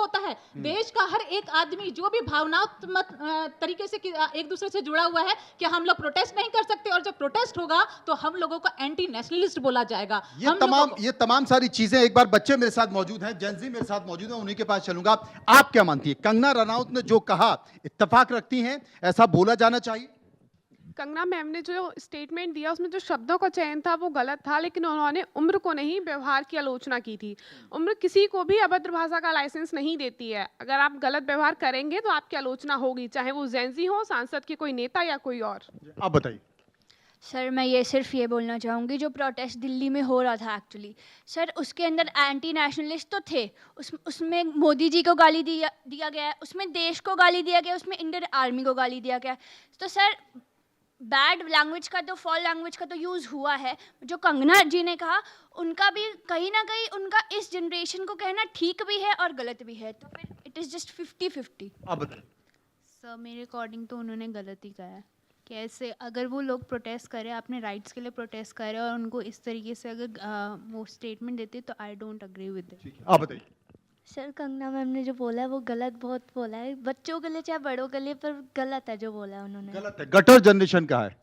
होता है। देश का हर एक आदमी जो भी भावनात्मक तरीके से एक दूसरे से जुड़ा हुआ है कि हम लोग प्रोटेस्ट नहीं कर सकते, और जब प्रोटेस्ट होगा तो हम लोगों को एंटी नेशनलिस्ट बोला जाएगा। ये तमाम सारी चीजें, एक बार बच्चे मेरे साथ मौजूद हैं, जेंजी मेरे साथ मौजूद हैं, उन्हीं के पास चलूंगा। आप क्या मानती है, कंगना रनौत ने जो कहा इत्तेफाक रखती हैं, ऐसा बोला जाना चाहिए? कंगना मैम ने जो स्टेटमेंट दिया उसमें जो शब्दों का चयन था वो गलत था, लेकिन उन्होंने उम्र को नहीं व्यवहार की आलोचना की थी। उम्र किसी को भी अभद्र भाषा का लाइसेंस नहीं देती है। अगर आप गलत व्यवहार करेंगे तो आपकी आलोचना होगी, चाहे वो जेंजी हो, सांसद के कोई नेता या कोई और। आप बताइए। सर मैं सिर्फ ये बोलना चाहूँगी, जो प्रोटेस्ट दिल्ली में हो रहा था एक्चुअली सर, उसके अंदर एंटी नेशनलिस्ट तो थे, उसमें मोदी जी को गाली दिया गया है, उसमें देश को गाली दिया गया, उसमें इंडियन आर्मी को गाली दिया गया। तो सर बैड लैंग्वेज का तो, फॉल लैंग्वेज का तो यूज़ हुआ है। जो कंगना जी ने कहा उनका भी कहीं ना कहीं उनका इस जनरेशन को कहना ठीक भी है और गलत भी है, तो फिर इट इज़ जस्ट 50-50। आप बताइए। सर मेरे अकॉर्डिंग तो उन्होंने गलत ही कहा है। कैसे, अगर वो लोग प्रोटेस्ट करें, अपने राइट्स के लिए प्रोटेस्ट करें और उनको इस तरीके से अगर वो स्टेटमेंट देते तो I don't agree with it. आप बताइए। सर कंगना मैम ने जो बोला है वो गलत बहुत बोला है, बच्चों के लिए चाहे बड़ों के लिए, पर गलत है जो बोला है उन्होंने। गलत है, गटर जनरेशन का है।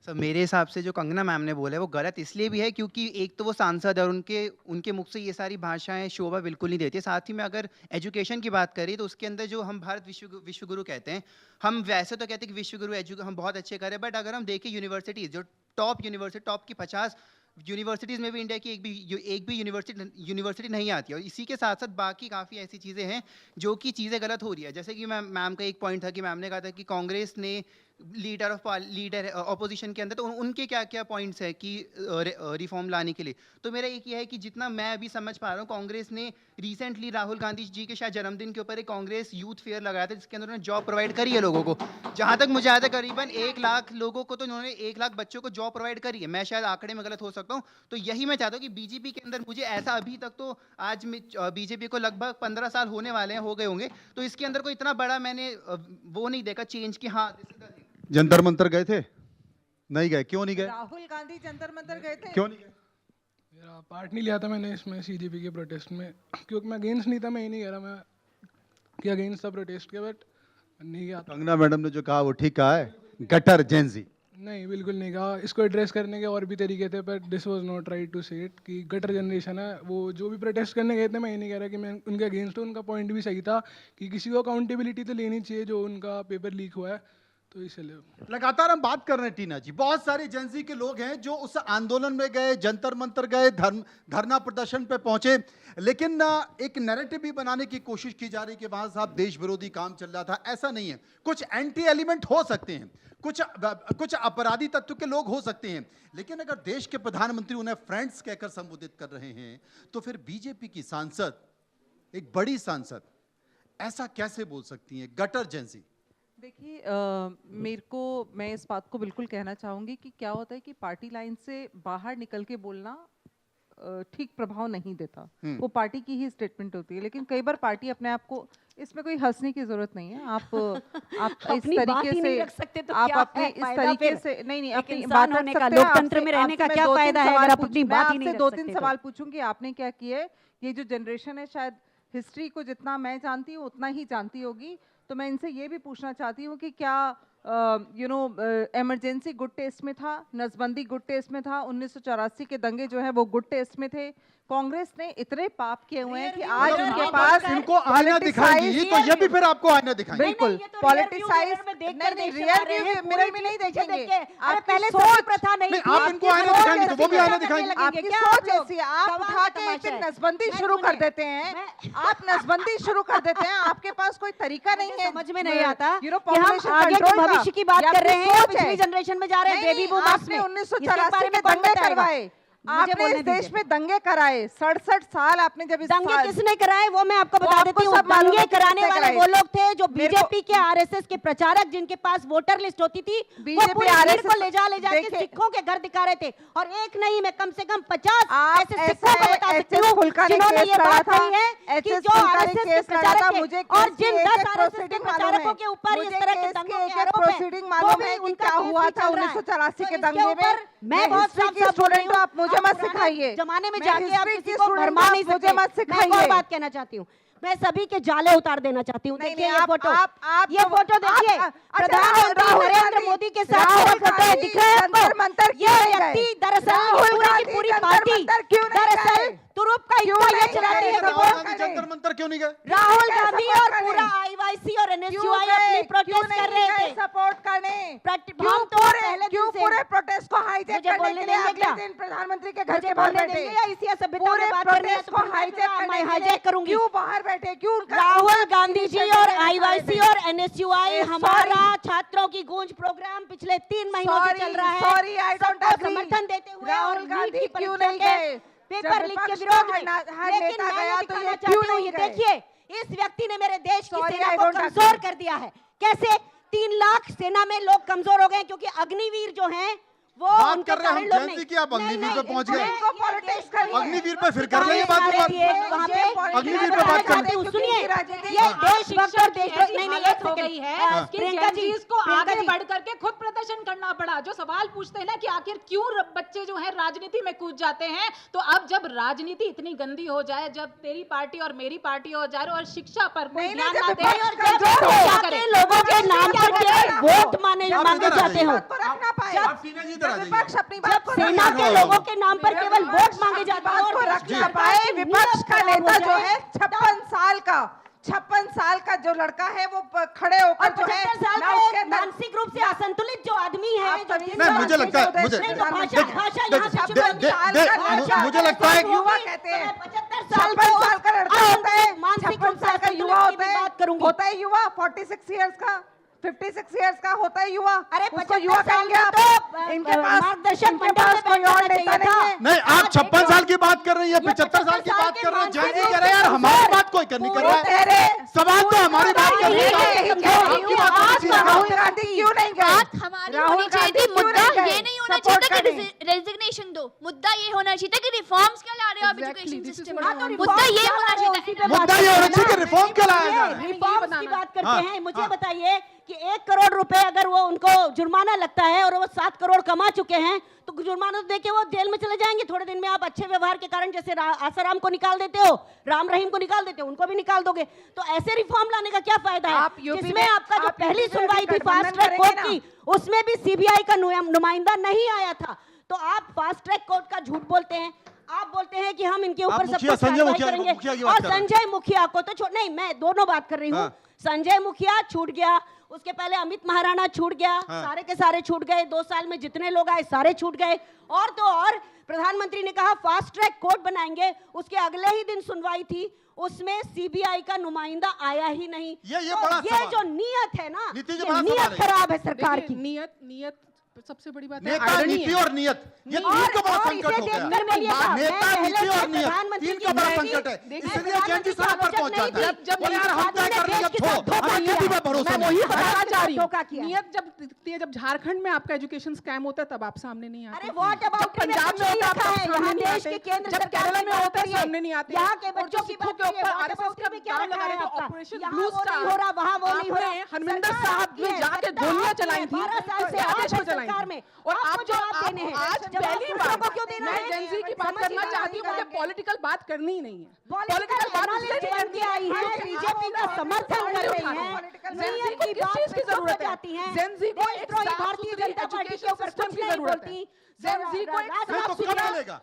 सर मेरे हिसाब से जो कंगना मैम ने बोला है वो गलत इसलिए भी है क्योंकि एक तो वो सांसद है और उनके मुख से ये सारी भाषाएं शोभा बिल्कुल नहीं देती। साथ ही में अगर एजुकेशन की बात करें तो उसके अंदर जो हम भारत विश्वगुरु कहते हैं, हम वैसे तो कहते हैं कि विश्वगुरु हम बहुत अच्छे करें, बट अगर हम देखें यूनिवर्सिटीज़, जो टॉप यूनिवर्सिटी, टॉप की 50 यूनिवर्सिटीज़ में भी इंडिया की एक भी यूनिवर्सिटी नहीं आती है। और इसी के साथ साथ बाकी काफ़ी ऐसी चीज़ें हैं जो कि चीज़ें गलत हो रही है। जैसे कि मैम का एक पॉइंट था कि मैम ने कहा था कि कांग्रेस ने लीडर ऑपोजिशन के अंदर, तो उनके क्या क्या पॉइंट्स है कि रिफॉर्म लाने के लिए। तो मेरा एक ये है कि जितना मैं अभी समझ पा रहा हूँ, कांग्रेस ने रिसेंटली राहुल गांधी जी के शायद जन्मदिन के ऊपर एक कांग्रेस यूथ फेयर लगाया था जिसके अंदर उन्होंने जॉब प्रोवाइड करी है लोगों को। जहाँ तक मुझे आता है करीबन 1 लाख लोगों को, तो उन्होंने 1 लाख बच्चों को जॉब प्रोवाइड करी है। मैं शायद आंकड़े में गलत हो सकता हूँ। तो यही मैं चाहता हूँ कि बीजेपी के अंदर, मुझे ऐसा अभी तक तो आज बीजेपी को लगभग 15 साल होने वाले हैं, हो गए होंगे, तो इसके अंदर कोई इतना बड़ा मैंने वो नहीं देखा चेंज कि हाँ। जंतर मंतर गए थे? नहीं गए, क्यों नहीं गए? राहुल गांधी जंतर मंतर गए थे? क्यों नहीं गए? मेरा पार्ट नहीं लिया था मैंने इसमें सीजेपी के प्रोटेस्ट में, क्योंकि मैं अगेंस्ट नहीं था। मैं ये नहीं कह रहा मैं कि अगेंस्ट था प्रोटेस्ट के, बट नहीं गया। कंगना मैडम ने जो कहा वो ठीक कहा है? गटर जेंजी नहीं, बिल्कुल नहीं कहा। इसको एड्रेस करने के और भी तरीके थे, पर this was not right to say it कि गटर जनरेशन है। वो जो भी प्रोटेस्ट करने गए थे, मैं ये नहीं कह रहा कि मैं उनके अगेंस्ट हूँ। उनका पॉइंट भी सही था कि किसी को अकाउंटेबिलिटी तो लेनी चाहिए जो उनका पेपर लीक हुआ है, तो इसलिए। लगातार हम बात कर रहे हैं टीना जी, बहुत सारे जेंजी के लोग हैं जो उस आंदोलन में गए, जंतर मंतर गए, धरना प्रदर्शन पे पहुंचे, लेकिन एक नैरेटिव भी बनाने की कोशिश की जा रही कि वहां साहब देश विरोधी काम चल रहा था। ऐसा नहीं है। कुछ एंटी एलिमेंट हो सकते हैं, कुछ अपराधी तत्व के लोग हो सकते हैं, लेकिन अगर देश के प्रधानमंत्री उन्हें फ्रेंड्स कहकर संबोधित कर रहे हैं, तो फिर बीजेपी की सांसद, एक बड़ी सांसद, ऐसा कैसे बोल सकती हैं? Gutter Gen Z. देखिए, मैं इस बात को बिल्कुल कहना चाहूँगी कि क्या होता है कि पार्टी लाइन से बाहर निकल के बोलना ठीक प्रभाव नहीं देता। वो पार्टी की ही स्टेटमेंट होती है, लेकिन कई बार पार्टी अपने आप को, इसमें कोई हंसने की जरूरत नहीं है। आप इस तरीके से रख सकते तो आप क्या अपने है इस फायदा तरीके फिर? से नहीं अपनी इंसान बात होने रख का, सकते हैं। लोकतंत्र में रहने का आपसे क्या मैं फायदा है अगर आप अपनी बात ही नहीं मैं रख आपसे सकते 2-3 तो? सवाल पूछूंगी, आपने क्या किया है? ये जो जनरेशन है शायद हिस्ट्री को जितना मैं जानती हूँ उतना ही जानती होगी, तो मैं इनसे ये भी पूछना चाहती हूँ कि क्या इमरजेंसी गुड टेस्ट में था, नसबंदी गुड टेस्ट में था, 1984 के दंगे जो है वो गुड टेस्ट में थे। कांग्रेस ने इतने पाप किए हुए हैं कि आज उनके पास इनको आईना दिखाएंगी, तो ये भी फिर आपको आईना दिखाएंगे। बिल्कुल पॉलिटिसाइज रियर मिरर में नहीं देखेंगे। अरे पहले सोच प्रथा नहीं थी, आप इनको आईना दिखाएंगे तो वो भी आईना दिखाएंगे। आपकी सोच ऐसी है, आप उठा के एक दिन नसबंदी शुरू कर देते हैं, आप नसबंदी शुरू कर देते हैं, आपके पास कोई तरीका नहीं है। समझ में नहीं आता कि हम आगे के भविष्य की बात कर रहे हैं या पिछली जनरेशन में जा रहे हैं, बेबी बूमर्स में। आपने 1984 में दंगे करवाए, आपने इस देश में दंगे कराए, 67 साल आपने जब दंगे किसने कराए वो मैं आपको बता देती हूँ। दंगे कराने वाले वो लोग थे जो बीजेपी के आरएसएस के प्रचारक, जिनके पास वोटर लिस्ट होती थी, वो पूरी भीड़ को ले जा के सिखों के घर दिखा रहे थे। और एक नहीं, मैं कम से कम 50 ऐसे सिखों को बता सकती हूँ जिन्होंने ये बात कही है कि जो आरएसएस के प्रचारक थे और जिन 10 आरएसएस के प्रचारकों के ऊपर इस तरह के दंगों के आरोप है, वो भी उनका हुआ था 1984 के दंगे में। मैं बहुत साफ स्टूडेंट आप मुझे मत सिखाइए, जमाने में जाके आप किसी को भरमा नहीं मुझे मत सिखाइए। मैं बात कहना चाहती हूँ, मैं सभी के जाले उतार देना चाहती हूँ। देखिए ये फोटो, आप ये फोटो देखिए, प्रधानमंत्री नरेंद्र मोदी के साथ ये फोटो है, दिख रहा है आपको? ये व्यक्ति दरअसल पूरी की पूरी पार्टी दरअसल तुरुप का हिस्सा ये चलाते हैं कि वो जंतर मंतर क्यों नहीं गए? राहुल गांधी और पूरा आईवाईसी और एनएसयूआई अपनी प्रोटेस्ट कर रहे थे, सपोर्ट करने। हम तो पहले क्यों पूरे प्रोटेस्ट को हाईजैक मुझे करने के लिए बोलने अगले देंगे दिन प्रधानमंत्री के घर मुझे के बाहर बोलने बैठे? देंगे या इसी सभ्यता में बात करनी है प्रोटेस्ट तो को हाईजैक मैं करने के हाईजैक लिए करूंगी। क्यों बाहर बैठे? क्यों राहुल गांधी जी और आईवाईसी और एनएसयूआई हमारा छात्रों की गूंज प्रोग्राम पिछले 3 महीनों से चल रहा है। सॉरी, आई डोंट सबको समर्थन देते हुए राहुल और गांधी नीट की क्यों परीक्षा नहीं के गए? पेपर लीक के विपक्ष विरोध का में। हर लेकिन नेता मैं गया ये तो दिखाना ये चाहती क्यों हूँ, नहीं ये गए? देखिए इस व्यक्ति ने मेरे देश की Sorry, सेना I को don't कमजोर agree. कर दिया है। कैसे? 3 लाख सेना में लोग कमजोर हो गए क्योंकि अग्निवीर जो हैं वो बात उनके कर रहे हैं कारण हम लोग जयंती नहीं। की, आप अग्निवीर पे पहुंच गए। इनको पॉलिटिक्स करनी है। अग्निवीर पे फिर कर लेंगे बात। वहाँ पे अग्निवीर पे बात कर चाहती हूँ, सुनिए ये देशभक्त और देशभक्त नहीं नहीं एक हो सेकंड गई है कि प्रियंका जी जेनजीज को प्रियंका आगे जी, बढ़ करके खुद प्रदर्शन करना पड़ा। जो सवाल पूछते हैं ना कि आखिर क्यों बच्चे जो है राजनीति में कूद जाते हैं, तो अब जब राजनीति इतनी गंदी हो जाए, जब तेरी पार्टी और मेरी पार्टी हो जाए और शिक्षा पर कोई ध्यान ना दे और जब सेना के लोगों के नाम पर केवल वोट मांगे जाते हो, आप टीना जी इधर आ विपक्ष जाइए। अपनी बात को सेना के लोगों के नाम पर केवल वोट मांगे जाते हैं और रख देश ना की पाए। सरकार की विपक्ष नीयत का खराब हो नेता जो जाए। है 56 साल का जो लड़का है वो खड़े होकर और जो है 75 साल ना का उसके एक अंदर मानसिक रूप से असंतुलित जो आदमी है, जो तमीज दिन नहीं, भर मुझे लगता है मुझे नहीं, तो भाषा यहाँ से शुरू होती है। मुझे लगता है युवा कहते हैं 75 साल 56 साल का लड़का होता है, मानसिक रूप 56 से साल का असंतुलित युवा की भी होता है, बात करूंगी। होता है युवा 46 इयर्स का 56 इयर्स का होता है युवा। अरे उसको 75 युवा साल कहेंगे का आप? तो इनके पास मार्गदर्शक इनके मंडल पास में कोई और बैठना नेता चाहिए नहीं है। नहीं, आप 56 साल की बात कर रही है, 75 साल की बात कर रहे हैं। जयंती कह रहे हैं यार हमारी बात कोई करनी कर रहा है। सवाल तो हमारी बात कर रही है, आपकी बात होनी चाहिए। राहुल गांधी क्यों नहीं गए? बात हमारी होनी चाहिए थी, मुद्दा ये नहीं होना चाहिए था कि रेजिग्नेशन दो, मुद्दा ये होना चाहिए था कि रिफॉर्म्स क्या ला रहे हो आप एजुकेशन सिस्टम में, मुद्दा ये होना चाहिए था। मुद्दा ये होना चाहिए कि रिफॉर्म क्या लाया जा रहा है। रिफॉर्म्स की बात करते हाँ, हैं। मुझे बताइए कि 1 करोड़ रुपए अगर वो उनको जुर्माना लगता है और वो 7 करोड़ कमा चुके हैं तो जुर्माना तो देके वो जेल में चले जाएंगे थोड़े दिन में। आप अच्छे व्यवहार के कारण जैसे आसाराम को निकाल देते हो, राम रहीम को निकाल देते हो, उनको भी निकाल दोगे, तो ऐसे रिफॉर्म लाने का क्या फायदा है? आप यूपी जिसमें में आपका जो आप पहली यूपी में सुनवाई थी गठबंधन फास्ट ट्रैक करेंगे कोर्ट ना? की, उसमें भी सीबीआई का नुमाइंदा नहीं आया था। तो आप फास्ट ट्रैक कोर्ट का झूठ बोलते हैं। आप बोलते हैं कि हम इनके ऊपर सब मुखिया, कुछ संजय कार्रवाई मुखिया करेंगे की बात और कर रहे हैं। संजय मुखिया को तो नहीं, मैं दोनों बात कर रही हूँ। हाँ। संजय मुखिया छूट गया, उसके पहले अमित महाराणा छूट गया, हाँ। सारे के सारे छूट गए। 2 साल में जितने लोग आए सारे छूट गए। और तो और प्रधानमंत्री ने कहा फास्ट ट्रैक कोर्ट बनाएंगे, उसके अगले ही दिन सुनवाई थी, उसमें सीबीआई का नुमाइंदा आया ही नहीं। ये तो बड़ा ये सवाल जो नीयत है ना, नीति जी, ये बड़ा नीयत सवाल है। खराब है सरकार की। नियत सबसे बड़ी बात है, नेता, irony नीति है। और नियत, ये तीन का बड़ा संकट हो गया। देखकर मैं ये कहा, नेता, मैं नीति पहले और से नियत, प्रधानमंत्री तीन की का बड़ा नहीं संकट है। थी। इसलिए प्रधानमंत्री जयंती सड़क पर पहुंच नहीं जाता है। थी। बोले यार हम तय कर लेंगे, देश के साथ धोखा हमें किया। नीति पे भरोसा मैं नहीं। वही बताना चाह रही धोखा हूँ, किया। नियत जब दिखती है, जब झारखंड में आपका एजुकेशन स्कैम होता है तब आप सामने नहीं आते। अरे व्हाट अबाउट जब पंजाब में होता है आप सामने नहीं देश आते। के केंद्र जब सरकार केरला की में बात होता है करिए, सामने नहीं आते। यहाँ के और बच्चों जो की सिखों बात के ऊपर करिए, आरएसएस का में क्या दाम लगा रखा रहे है थे, आपका? ऑपरेशन यहाँ ब्लू वो नहीं स्टार। हो रहा, वहाँ वो नहीं हो रहा। आपने हरमिंदर सरकार साहब आपकी ने है, जाके सरकार गोलियां आपकी चलाई है, थी 12 साल से प्रदेश आप में हैं चलाई सरकार थी। में। और आपको आप जो जवाब देने हैं। आज जवाब पहली दूसरों को बार क्यों देना मैं है? जेन जी की बात समझ करना नहीं चाहती हूँ, आ मुझे रही है। पॉलिटिकल बात करनी ही नहीं है। पॉलिटिकल एनालिस्ट बन के आई है, बीजेपी का समर्थन कर रही है। जेन जी को किस चीज की जरूरत है? जेन जी को एक भारतीय जनता पार्टी के ऊपर सिस्टम कुछ की नहीं जरूरत है। बोलती। जेन जी को एक नहीं तो कब मिलेगा?